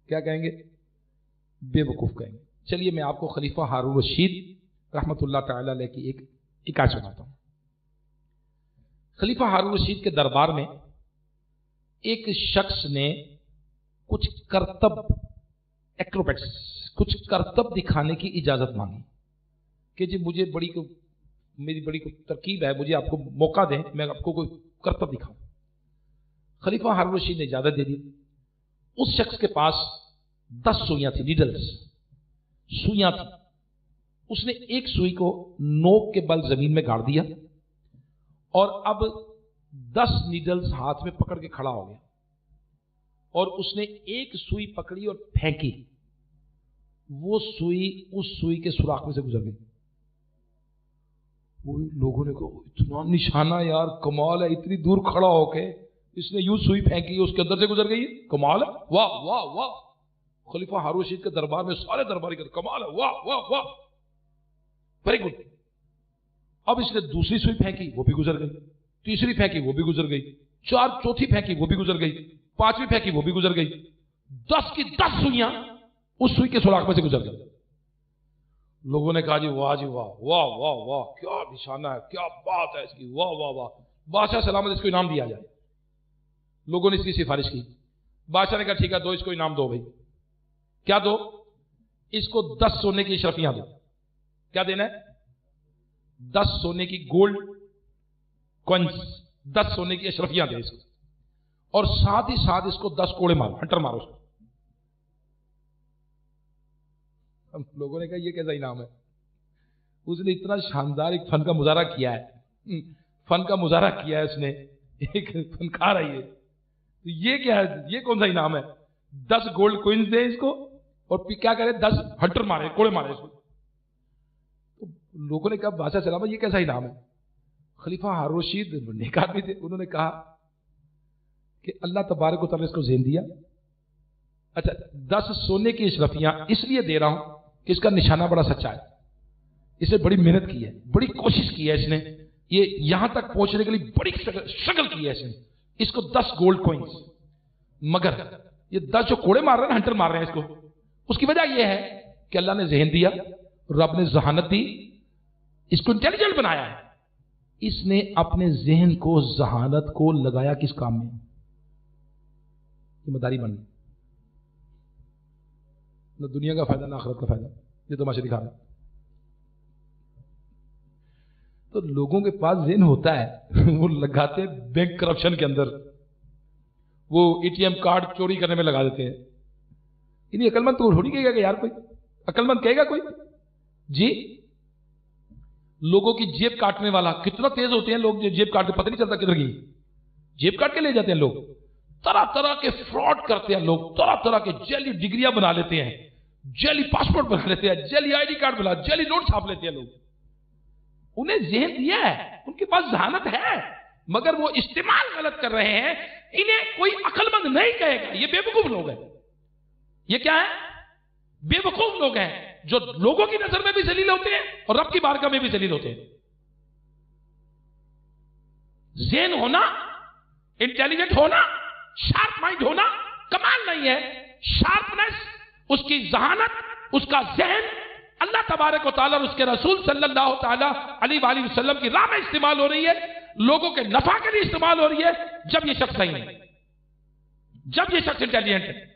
क्या कहेंगे? बेवकूफ कहेंगे। चलिए मैं आपको खलीफा हारून रशीद रहमतुल्लाह तआला अलैह की एक हिकायत सुनाता हूं। खलीफा हारून रशीद के दरबार में एक शख्स ने कुछ करतब एक्रोबैट्स, कुछ करतब दिखाने की इजाजत मांगी कि जी मुझे मेरी बड़ी तरकीब है, मुझे आपको मौका दें, मैं आपको कोई करतब दिखाऊं। खलीफा हारून रशीद ने इजाजत दे दी। उस शख्स के पास 10 सुइयां थी, नीडल्स, सुइयां थी। उसने एक सुई को नोक के बल जमीन में गाड़ दिया और अब 10 नीडल्स हाथ में पकड़ के खड़ा हो गया और उसने एक सुई पकड़ी और फेंकी। वो सुई उस सुई के सुराख में से गुजर गई। वो लोगों ने कहा इतना निशाना यार, कमाल है, इतनी दूर खड़ा होके इसने यूं सुई फेंकी, उसके अंदर से गुजर गई, कमाल है, वाह वाह वाह। खलीफा हारून रशीद के दरबार में सारे दरबारी कर कमाल है, वाह वाह वाह, वेरी गुड। अब इसने दूसरी सुई फेंकी, वो भी गुजर गई, तीसरी फेंकी, वो भी गुजर गई, चौथी फेंकी, वो भी गुजर गई, पांचवी फेंकी, वो भी गुजर गई। 10 की 10 सुइयां उस सुई के सुराख में से गुजर गई। लोगों ने कहा जी वाह जी वाह वाह वाह वाह, क्या निशाना है, क्या बात है इसकी, वाह वाह वाह, बादशाह सलामत इसको इनाम दिया जाए। लोगों ने इसकी सिफारिश की। बादशाह ने कहा ठीक है, दो इसको इनाम दो भाई। क्या दो? इसको 10 सोने की अशरफियां दो। क्या देना है? 10 सोने की गोल्ड कॉइन्स, 10 सोने की अशरफियां दे इसको, और साथ ही साथ इसको 10 कोड़े मारो, हंटर मारो उसको। हम लोगों ने कहा ये कैसा इनाम है? उसने इतना शानदार एक फन का मुजाहरा किया है, फन का मुजाहरा किया है उसने, एक फनकार है ये, तो ये क्या है, ये कौन सा इनाम है? 10 गोल्ड कॉइन्स दे इसको और क्या करे, 10 हंटर मारे, कोड़े मारे इसको। तो लोगों ने कहा बादशाह सलामत ये कैसा इनाम है? खलीफा हारून रशीद नेक आदमी थे, उन्होंने कहा کہ اللہ تبارک و تعالیٰ نے اس کو ذہن دیا. اچھا 10 سونے کی اشرفیاں اس لیے دے رہا ہوں کہ اس کا نشانہ بڑا سچا ہے. اس نے بڑی محنت کی ہے, بڑی کوشش کی ہے اس نے, یہ یہاں تک پہنچنے کے لیے بڑی شکل کی ہے اس نے. اس کو 10 گولڈ کوئنز, مگر یہ 10 جو کوڑے مار رہے ہیں, ہنٹر مار رہے ہیں اس کو, اس کی وجہ یہ ہے کہ اللہ نے ذہن دیا, رب نے ذہانت دی, اس کو انٹیلیجنٹ بنایا ہے. اس نے اپنے ذہن کو, ذہانت کو لگایا کس کام میں؟ ذمہ داری بن گئی. نہ دنیا کا فائدہ نہ آخرت کا فائدہ, یہ تماشا دکھا رہا ہے. تو لوگوں کے پاس ذہن ہوتا ہے, وہ لگاتے بینک کرپشن کے اندر, وہ اے ٹی ایم کارڈ چوری کرنے میں لگا دیتے ہیں. انہیں عقل مند تو تھوڑی کہے گا کہ یار کوئی عقل مند کہے گا کوئی جی. لوگوں کی جیب کاٹنے والا, کتنا تیز ہوتے ہیں لوگ جو جیب کاٹتے, پتہ نہیں چلتا کدھر گئی, جیب کاٹ کے لے جاتے ہیں لوگ. طرح طرح کے فراڈ کرتے ہیں لوگ, طرح طرح کے جعلی ڈگریاں بنا لیتے ہیں, جعلی پاسپورٹ بنا لیتے ہیں, جعلی آئی ڈی کارڈ بنا, جعلی نوٹ چھاپ لیتے ہیں لوگ. انہیں ذہن دیا ہے, ان کے پاس ذہانت ہے, مگر وہ استعمال غلط کر رہے ہیں. انہیں کوئی عقل مند نہیں کہے گا, یہ بے وقوف لوگ ہیں. یہ کیا ہے؟ بے وقوف لوگ ہیں جو لوگوں کی نظر میں بھی ذلیل ہوتے ہیں اور رب کی بارگاہ میں بھی ذلیل ہوتے ہیں. ذہن ہونا, انٹیلیجنٹ ہونا, شارپ مائنڈ ہونا کمال نہیں ہے. شارپنس, اس کی ذہانت, اس کا ذہن اللہ تبارک و تعالیٰ اور اس کے رسول صلی اللہ تعالیٰ علیہ وآلہ وسلم کی راہ میں استعمال ہو رہی ہے, لوگوں کے نفع کے لیے استعمال ہو رہی ہے. جب یہ شخص صحیح ہے, جب یہ شخص انٹیلیجنٹ ہے,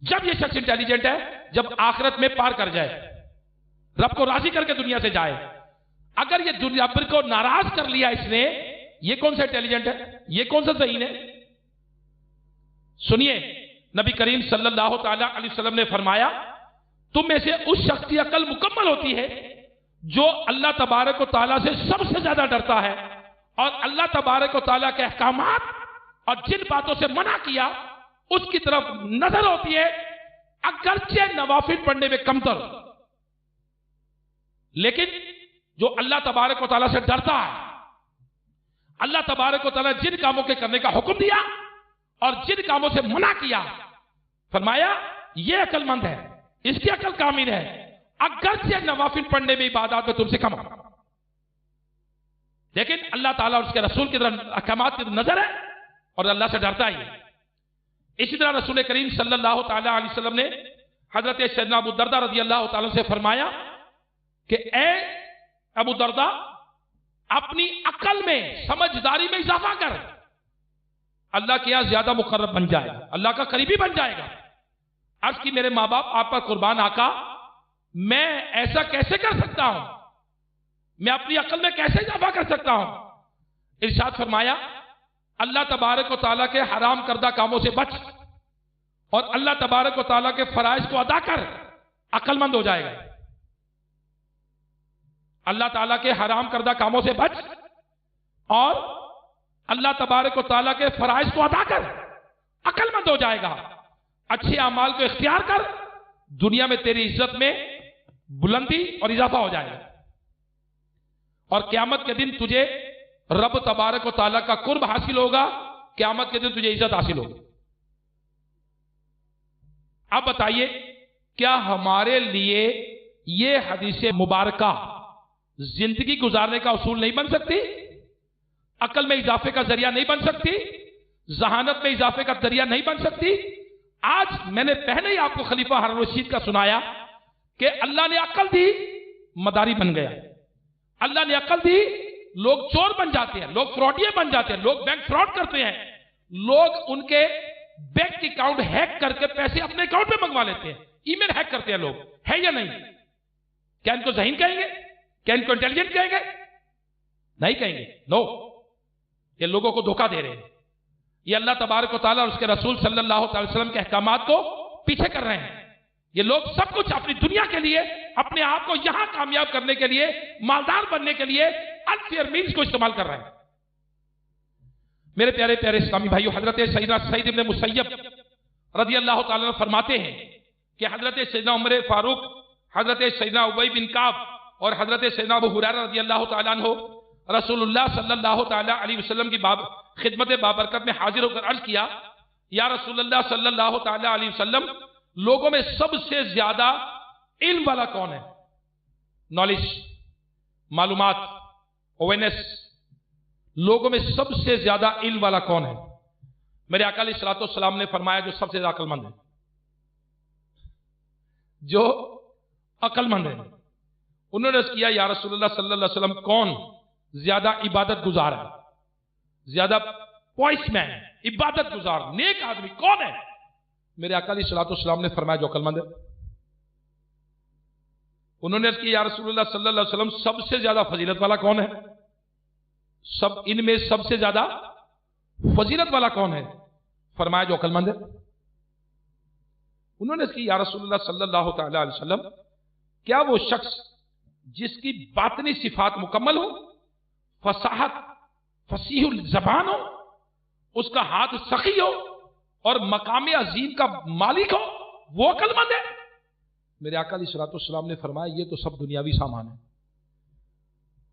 جب یہ شخص انٹیلیجنٹ ہے, جب آخرت میں پار کر جائے, رب کو راضی کر کے دنیا سے جائے. اگر یہ دنیا پر کو ناراض کر لیا اس نے, یہ کون سا انٹیلیجنٹ ہے, یہ کون سا ذہین ہے؟ سنیے, نبی کریم صلی اللہ تعالیٰ علیہ وسلم نے فرمایا, تم میں سے اس شخص کی عقل مکمل ہوتی ہے جو اللہ تبارک و تعالیٰ سے سب سے زیادہ ڈرتا ہے اور اللہ تبارک و تعالیٰ کے احکامات اور جن باتوں سے منع کیا اس کی طرف نظر ہوتی ہے, اگرچہ نوافل پڑھنے میں کمتر, لیکن جو اللہ تبارک و تعالیٰ سے ڈرتا ہے, اللہ تبارک و تعالیٰ جن کاموں کے کرنے کا حکم دیا اور جن کاموں سے منع کیا, فرمایا یہ عقل مند ہے, اس کی عقل کامل ہے, اگرچہ نوافل پڑھنے میں عبادات میں تم سے کم, لیکن اللہ تعالیٰ اور اس کے رسول کی طرف احکامات کی نظر ہے اور اللہ سے ڈرتا ہی ہے. اسی طرح رسول کریم صلی اللہ تعالیٰ علیہ وسلم نے حضرت سیدنا ابو درداء رضی اللہ تعالیٰ سے فرمایا کہ اے ابو درداء, اپنی عقل میں, سمجھداری میں اضافہ کر, اللہ کے یہاں زیادہ مقرب بن جائے گا, اللہ کا قریبی بن جائے گا. عرض کی میرے ماں باپ آپ پر قربان آقا, میں ایسا کیسے کر سکتا ہوں, میں اپنی عقل میں کیسے اضافہ کر سکتا ہوں؟ ارشاد فرمایا, اللہ تبارک و تعالیٰ کے حرام کردہ کاموں سے بچ اور اللہ تبارک و تعالیٰ کے فرائض کو ادا کر, عقل مند ہو جائے گا. اللہ تعالیٰ کے حرام کردہ کاموں سے بچ اور اللہ تبارک و تعالیٰ کے فرائض کو ادا کر, عقل مند ہو جائے گا. اچھے اعمال کو اختیار کر, دنیا میں تیری عزت میں بلندی اور اضافہ ہو جائے گا, اور قیامت کے دن تجھے رب تبارک و تعالیٰ کا قرب حاصل ہوگا, قیامت کے دن تجھے عزت حاصل ہوگی. اب بتائیے, کیا ہمارے لیے یہ حدیث مبارکہ زندگی گزارنے کا اصول نہیں بن سکتی؟ عقل میں اضافے کا ذریعہ نہیں بن سکتی؟ ذہانت میں اضافے کا ذریعہ نہیں بن سکتی؟ آج میں نے پہلے ہی آپ کو خلیفہ ہارون الرشید کا سنایا کہ اللہ نے عقل دی, مداری بن گیا. اللہ نے عقل دی, لوگ چور بن جاتے ہیں, لوگ فراڈیے بن جاتے ہیں, لوگ بینک فراڈ کرتے ہیں, لوگ ان کے بینک اکاؤنٹ ہیک کر کے پیسے اپنے اکاؤنٹ پہ منگوا لیتے ہیں, ای میل ہیک کرتے ہیں لوگ. ہے یا نہیں؟ کیا ان کو ذہین کہیں گے؟ کیا ان کو انٹیلیجنٹ کہیں گے؟ نہیں کہیں گے. نو, یہ لوگوں کو دھوکہ دے رہے ہیں. یہ اللہ تبارک و تعالیٰ اور اس کے رسول صلی اللہ علیہ وسلم کے احکامات کو پیچھے کر رہے ہیں. یہ لوگ سب کچھ اپنی دنیا کے لیے, اپنے آپ کو یہاں کامیاب کرنے کے لیے, مالدار بننے کے لیے انفیئر مینز کو استعمال کر رہے ہیں. میرے پیارے پیارے اسلامی بھائیو, حضرت سیدنا سعید ابن مسیب رضی اللہ تعالیٰ عنہ فرماتے ہیں کہ حضرت سیدنا عمر فاروق, حضرت سیدنا ابی بن کعب اور حضرت سیدنا ابو ہریرہ رضی اللہ تعالیٰ عنہ रसूलुल्लाह सल्लल्लाहु ताला अलैहि वसल्लम की खिदमत बाबरकत में हाजिर होकर अर्ज किया, या रसूलुल्लाह सल्लल्लाहु ताला अलैहि वसल्लम, लोगों में सबसे ज्यादा इल्म वाला कौन है? नॉलेज, मालूमात, अवेयरनेस, लोगों में सबसे ज्यादा इल्म वाला कौन है? मेरे आका अलैहिस्सलातु वस्सलाम ने फरमाया, जो सबसे ज्यादा अक्लमंद है, जो अक्लमंद है। उन्होंने किया, या रसूलुल्लाह सल्लल्लाहु अलैहि वसल्लम, कौन ज्यादा इबादत गुजार है, ज्यादा पॉइसमैन, इबादत गुजार, नेक आदमी कौन है? मेरे आका अलैहिस्सलातु वस्सलाम ने फरमाया, जो अक्लमंद है। उन्होंने किया, या रसूलुल्लाह सल्लल्लाहु अलैहि वसल्लम, सबसे ज्यादा फजीलत वाला कौन है? सब इनमें सबसे ज्यादा फजीलत वाला कौन है? फरमाया, जो अक्लमंद है। उन्होंने किया, या रसूलुल्लाह सल्लल्लाहु ताला अलैहि वसल्लम, क्या वो शख्स जिसकी बातनी सिफात मुकम्मल हो, फसाहत, फसीहुल ज़बान हो, उसका हाथ सखी हो और मकाम अजीम का मालिक हो, वो अक्लमंद है? मेरे आका अलैहिस्सलातु वस्सलाम ने फरमाया, ये तो सब दुनियावी सामान है,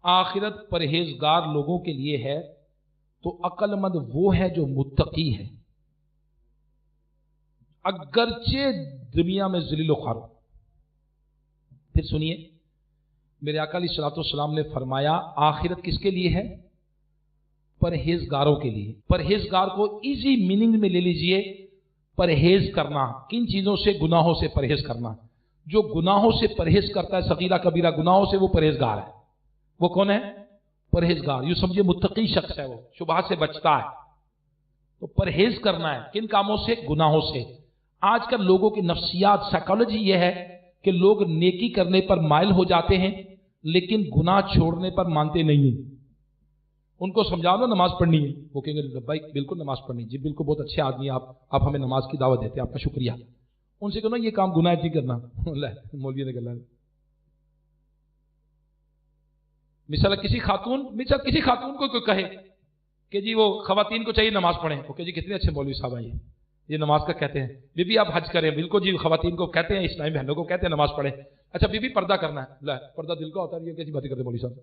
आखिरत परहेजगार लोगों के लिए है। तो अक्लमंद वो है जो मुत्तकी है, अगरचे दुनिया में ज़लील व ख्वार हो। फिर सुनिए, मेरे आका अलैहिस्सलातु वस्सलाम ने फरमाया, आखिरत किसके लिए है? परहेजगारों के लिए। परहेजगार को इजी मीनिंग में ले लीजिए, परहेज करना, किन चीजों से? गुनाहों से परहेज करना। जो गुनाहों से परहेज करता है, सगीरा कबीरा गुनाहों से, वो परहेजगार है। वो कौन है? परहेजगार। यूं समझिए मुत्तकी शख्स है, वो शुबहा से बचता है। तो परहेज करना है किन कामों से? गुनाहों से। आजकल लोगों की नफ्सियात, साइकोलॉजी ये है कि लोग नेकी करने पर माइल हो जाते हैं, लेकिन गुनाह छोड़ने पर मानते नहीं हैं। उनको समझाओ ना नमाज पढ़नी है, वो कहेंगे भाई बिल्कुल नमाज पढ़नी जी, बिल्कुल बहुत अच्छे आदमी आप हमें नमाज की दावत देते हैं, आपका शुक्रिया। उनसे कहो ना ये काम गुनाह नहीं करना, मौलवी ने गला। मिसाल किसी खातून को कोई कहे कि जी वो खवातीन को चाहिए नमाज पढ़े, ओके जी कितने अच्छे मौलवी साहब आइए, ये नमाज का कहते हैं। बीबी आप हज करें, बिल्कुल जी खवातीन को कहते हैं, इस्लामी बहनों को कहते हैं नमाज पढ़े। अच्छा बीबी पर्दा करना है, ला पर्दा दिल का होता है, ये कैसी बातें करते मौलवी साहब।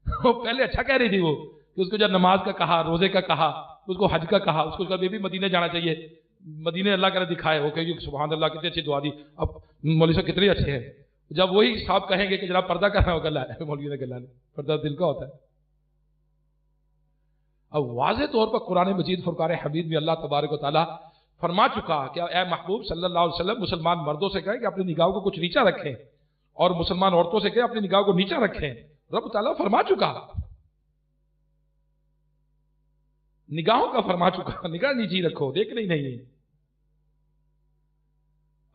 वो पहले अच्छा कह रही थी वो, कि उसको जब नमाज का कहा, रोजे का कहा, उसको हज का कहा, उसको कहा बेबी मदीने जाना चाहिए, मदीने अल्लाह करे दिखाए, वो कहेगी सुभान अल्लाह कितनी अच्छी दुआ दी, अब मौलवी साहब कितने अच्छे हैं। जब वही साहब कहेंगे कि जनाब पर्दा करना होगा, ला मौलवी ने गला, पर्दा दिल का होता है। अब वाज़े तौर पर कुरान मजीद फुरकान हमीद में अल्लाह तबारक व तआला फरमा चुका कि ए महबूब सल्लल्लाहु अलैहि वसल्लम, मुसलमान मर्दों से कहे कि अपनी निगाहों को कुछ नीचा रखें, और मुसलमान औरतों से कहे अपनी निगाहों को नीचा रखें। रब ताला फरमा चुका, निगाहों का फरमा चुका, निगाह नीची रखो, देखना ही नहीं।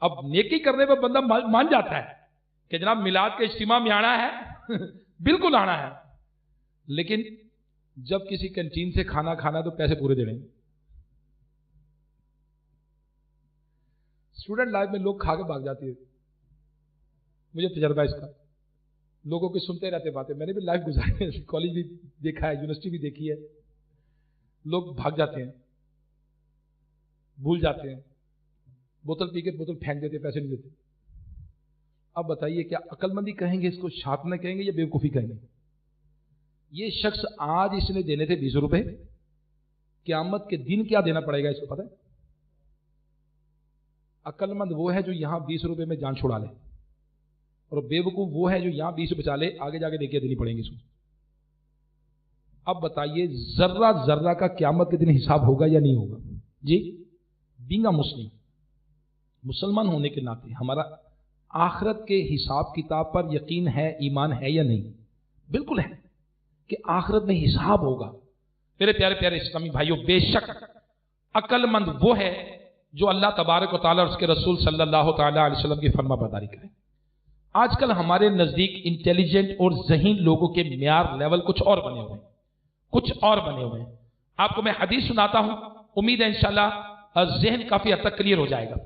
अब नेकी करने पर बंदा मान जाता है कि जनाब मिलाद के इज्तिमा में आना है बिल्कुल आना है, लेकिन जब किसी कैंटीन से खाना खाना तो पैसे पूरे देने। स्टूडेंट लाइफ में लोग खा के भाग जाती है, मुझे तजर्बा इसका, लोगों के सुनते रहते बातें, मैंने भी लाइफ गुजारी है, कॉलेज भी देखा है, यूनिवर्सिटी भी देखी है। लोग भाग जाते हैं, भूल जाते हैं, बोतल पी के बोतल फेंक देते, पैसे नहीं देते। अब बताइए क्या अक्लमंदी कहेंगे इसको, शातना कहेंगे या बेवकूफी कहेंगे? ये शख्स आज इसने देने थे 20 रुपए, क़यामत के दिन क्या देना पड़ेगा इसको पता है? अक्लमंद वो है जो यहां 20 रुपए में जान छुड़ा ले, और बेवकूफ वो है जो यहां 20 बचा ले, आगे जाके देखिए देनी पड़ेगी इसको। अब बताइए जर्रा जर्रा का क़यामत के दिन हिसाब होगा या नहीं होगा? जी, बीइंग अ मुस्लिम, मुसलमान होने के नाते हमारा आखिरत के हिसाब किताब पर यकीन है, ईमान है या नहीं? बिल्कुल है कि आखिरत में हिसाब होगा। मेरे प्यारे प्यारे इस्लामी भाइयों, बेशक अक्लमंद वो है जो अल्लाह तबारक व तआला और उसके रसूल सल्लल्लाहु तआला अलैहि वसल्लम की फरमा बरदारी करे। आजकल हमारे नजदीक इंटेलिजेंट और ज़हीन लोगों के म्यार लेवल कुछ और बने हुए हैं, कुछ और बने हुए हैं। आपको मैं हदीस सुनाता हूं, उम्मीद है इंशाल्लाह ज़हन काफी हद तक क्लियर हो जाएगा।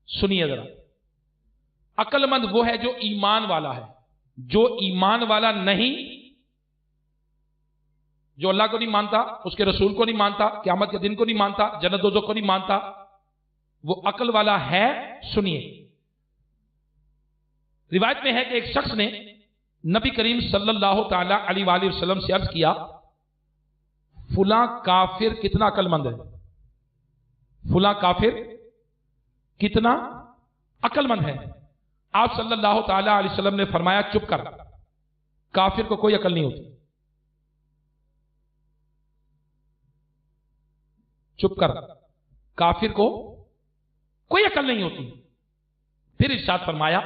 सुनिए जरा, अक्लमंद वो है जो ईमान वाला है, जो ईमान वाला नहीं, जो अल्लाह को नहीं मानता, उसके रसूल को नहीं मानता, क़यामत के दिन को नहीं मानता, जन्नत दोज़ख को नहीं मानता, वो अक्ल वाला है। सुनिए, रिवायत में है कि एक शख्स ने नबी करीम सल्लल्लाहु ताला अलैहि वसल्लम से अर्ज किया, फुला काफिर कितना अक्लमंद है, फुला काफिर कितना अक्लमंद है। आप सल्लल्लाहु ताला अलैहि वसल्लम ने फरमाया, चुप कर, काफिर को कोई अकल नहीं होती, चुप कर, काफिर को कोई अकल नहीं होती। फिर इरशाद फरमाया,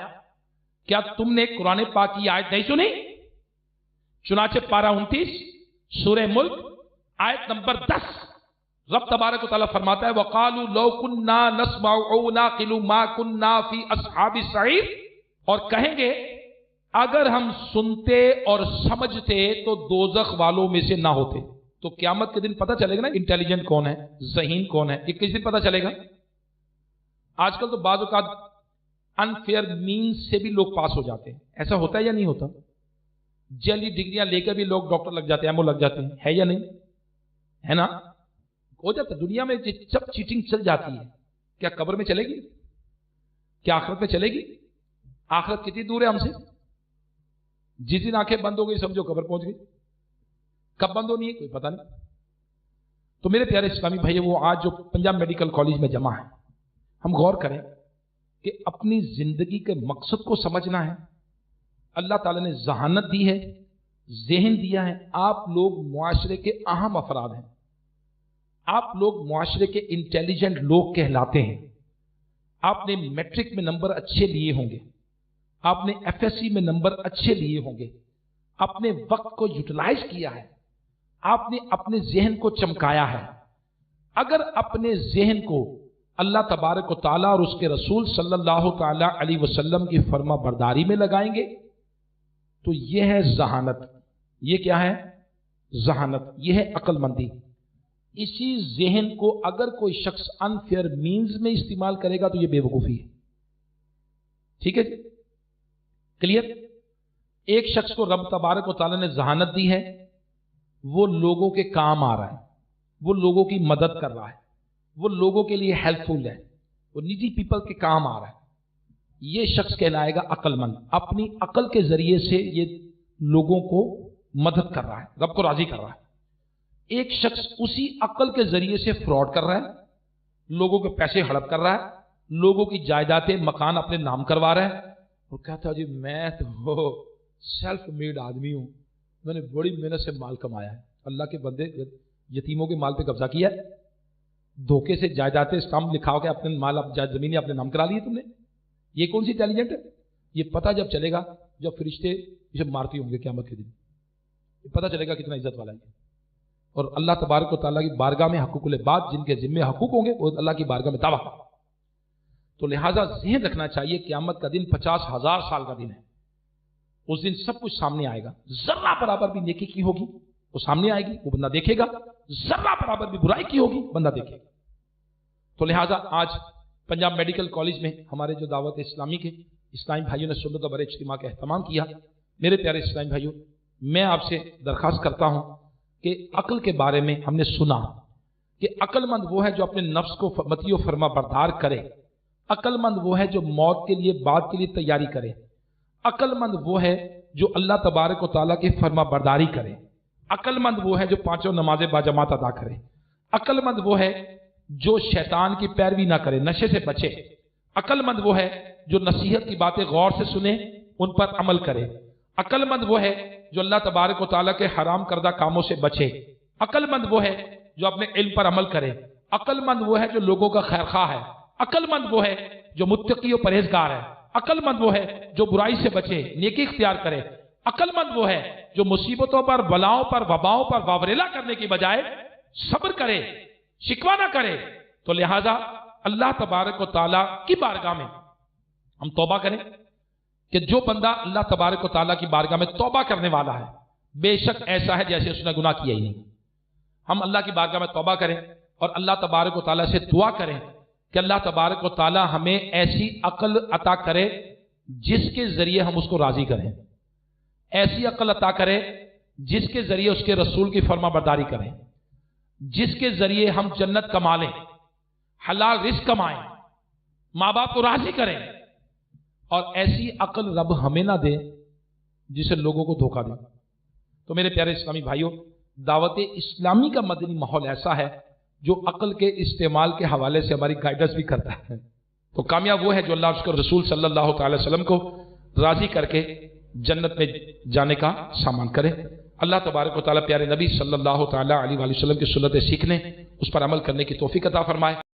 क्या तुमने कुरान पाक की आयत नहीं सुनी? चुनाचे पारा 29 सूरह मुल्क आयत नंबर 10, रब तबारक व तआला फरमाता है, वक़ालू लौ कुन्ना नस्मउ औ नाक़िलु मा कुन्ना फी अस्हाबिस सईर, और कहेंगे अगर हम सुनते और समझते तो दोज़ख वालों में से ना होते। तो क़यामत के दिन पता चलेगा ना इंटेलिजेंट कौन है, ज़हीन कौन है, ये किस दिन पता चलेगा? आजकल तो बाज़ औक़ात अनफेयर मीन्स से भी लोग पास हो जाते हैं, ऐसा होता है या नहीं होता? जली डिग्रियां लेकर भी लोग डॉक्टर लग जाते हैं, एमओ लग जाते हैं, है या नहीं? है ना? हो जाता है दुनिया में, सब चीटिंग चल जाती है। क्या कब्र में चलेगी? क्या आखिरत में चलेगी? आखिरत कितनी दूर है हमसे? जिस दिन आंखें बंद हो गई समझो कब्र पहुंच गई। कब बंद होनी है कोई पता नहीं। तो मेरे प्यारे इस्लामी भाई, वो आज जो पंजाब मेडिकल कॉलेज में जमा है, हम गौर करें कि अपनी जिंदगी के मकसद को समझना है। अल्लाह ताला ने जहानत दी है, ज़हन दिया है। आप लोग मुआशरे के अहम अफराद हैं, आप लोग मुआशरे के इंटेलिजेंट लोग कहलाते हैं। आपने मैट्रिक में नंबर अच्छे लिए होंगे, आपने एफएससी में नंबर अच्छे लिए होंगे, अपने वक्त को यूटिलाइज किया है, आपने अपने ज़हन को चमकाया है। अगर अपने ज़हन को अल्लाह तबारक व तआला और उसके रसूल सल्लल्लाहु ताला अलैहि वसल्लम की फर्मा बरदारी में लगाएंगे तो यह है जहानत। यह क्या है? जहानत। यह है अक्लमंदी। इसी ज़हन को अगर कोई शख्स अनफेयर मीन्स में इस्तेमाल करेगा तो यह बेवकूफी है। ठीक है, क्लियर? एक शख्स को रब तबारक व तआला ने जहानत दी है, वो लोगों के काम आ रहा है, वो लोगों की मदद कर रहा है, वो लोगों के लिए हेल्पफुल है, वो निजी पीपल के काम आ रहा है, ये शख्स कहलाएगा अक्लमंद। अपनी अकल के जरिए से ये लोगों को मदद कर रहा है, रब को राजी कर रहा है। एक शख्स उसी अकल के जरिए से फ्रॉड कर रहा है, लोगों के पैसे हड़प कर रहा है, लोगों की जायदादें मकान अपने नाम करवा रहा है और कहता जी मैं तो सेल्फ मेड आदमी हूं, मैंने बड़ी मेहनत से माल कमाया है। अल्लाह के बंदे, यतीमों के माल पे कब्जा किया है, धोखे से जायदादें स्टाम्प लिखा के अपने माल, जमीनें अपने नाम करा लिए तुमने। ये कौन सी इंटेलिजेंट है? ये पता जब चलेगा जब फरिश्ते इसे मारते होंगे क़यामत के दिन, ये पता चलेगा कितना इज्जत वाला है। और अल्लाह तबारक व तआला की बारगाह में हकूकुल इबाद, जिनके जिम्मे हकूक होंगे, वो अल्लाह की बारगाह में दावा। तो लिहाजा ज़हन रखना चाहिए क़यामत का दिन 50,000 साल का दिन है। उस दिन सब कुछ सामने आएगा। जर्रा बराबर भी नेकी की होगी वो सामने आएगी, वो बंदा देखेगा। जर्रा बराबर भी बुराई की होगी, बंदा देखेगा। तो लिहाजा आज पंजाब मेडिकल कॉलेज में हमारे जो दावत इस्लामी के इस्लामी भाइयों ने सुन्नत बर इज्तिमा का एहतमाम किया। मेरे प्यारे इस्लामी भाइयों, मैं आपसे दरख्वास्त करता हूं कि अक्ल के बारे में हमने सुना कि अक्लमंद वो है जो अपने नफ्स को मतियो फरमा बरदार करे। अक्लमंद वो है जो मौत के लिए, बाद के लिए तैयारी करे। अक्लमंद वो है जो अल्लाह तबारक व तआला की फर्मा बरदारी करे। अक्लमंद वो है जो पांचों नमाजें बाजमात अदा करे। अक्लमंद वो है जो शैतान की पैरवी ना करे, नशे से बचे। अक्लमंद वो है जो नसीहत की बातें गौर से सुने, उन पर अमल करे। अक्लमंद वो है जो अल्लाह तबारक व तआला के हराम करदा कामों से बचे। अक्लमंद वो है जो अपने इल्म पर अमल करे। अक्लमंद वो है जो लोगों का खैरखा है। अक्लमंद वो है जो मुत्तकी और परहेजगार है। अक्लमंद वो है जो बुराई से बचे, नेकी इख्तियार करे। अक्लमंद वो है जो मुसीबतों पर, बलाओं पर, वबाओं पर वावरेला करने की बजाय सब्र करे, शिकवा ना करे। तो लिहाजा अल्लाह तबारक व तआला की बारगाह में हम तौबा करें कि जो बंदा अल्लाह तबारक व तआला की बारगाह में तौबा करने वाला है, बेशक ऐसा है जैसे उसने गुनाह किया ही नहीं। हम अल्लाह की बारगाह में तौबा करें और अल्लाह तबारक व तआला से दुआ करें कि अल्लाह तबारक व तआला हमें ऐसी अक्ल अता करे जिसके जरिए हम उसको राजी करें, ऐसी अक्ल अता करे जिसके जरिए उसके रसूल की फर्मा बरदारी करें, जिसके जरिए हम जन्नत कमा लें, हलाल रिस्क कमाएं, माँ बाप को राजी करें। और ऐसी अक्ल रब हमें ना दे जिसे लोगों को धोखा दे। तो मेरे प्यारे इस्लामी भाइयों, दावत इस्लामी का मदनी माहौल ऐसा है जो अक्ल के इस्तेमाल के हवाले से हमारी गाइडेंस भी करता है। तो कामयाब वो है जो अल्लाह उसके रसूल सल्लल्लाहु अलैहि वसल्लम को राजी करके जन्नत में जाने का सामान करे। अल्लाह तबारक व तआला प्यारे नबी सल्लल्लाहु अलैहि वसल्लम की सुन्नतें सीखने, उस पर अमल करने की तौफीक अता फरमाए।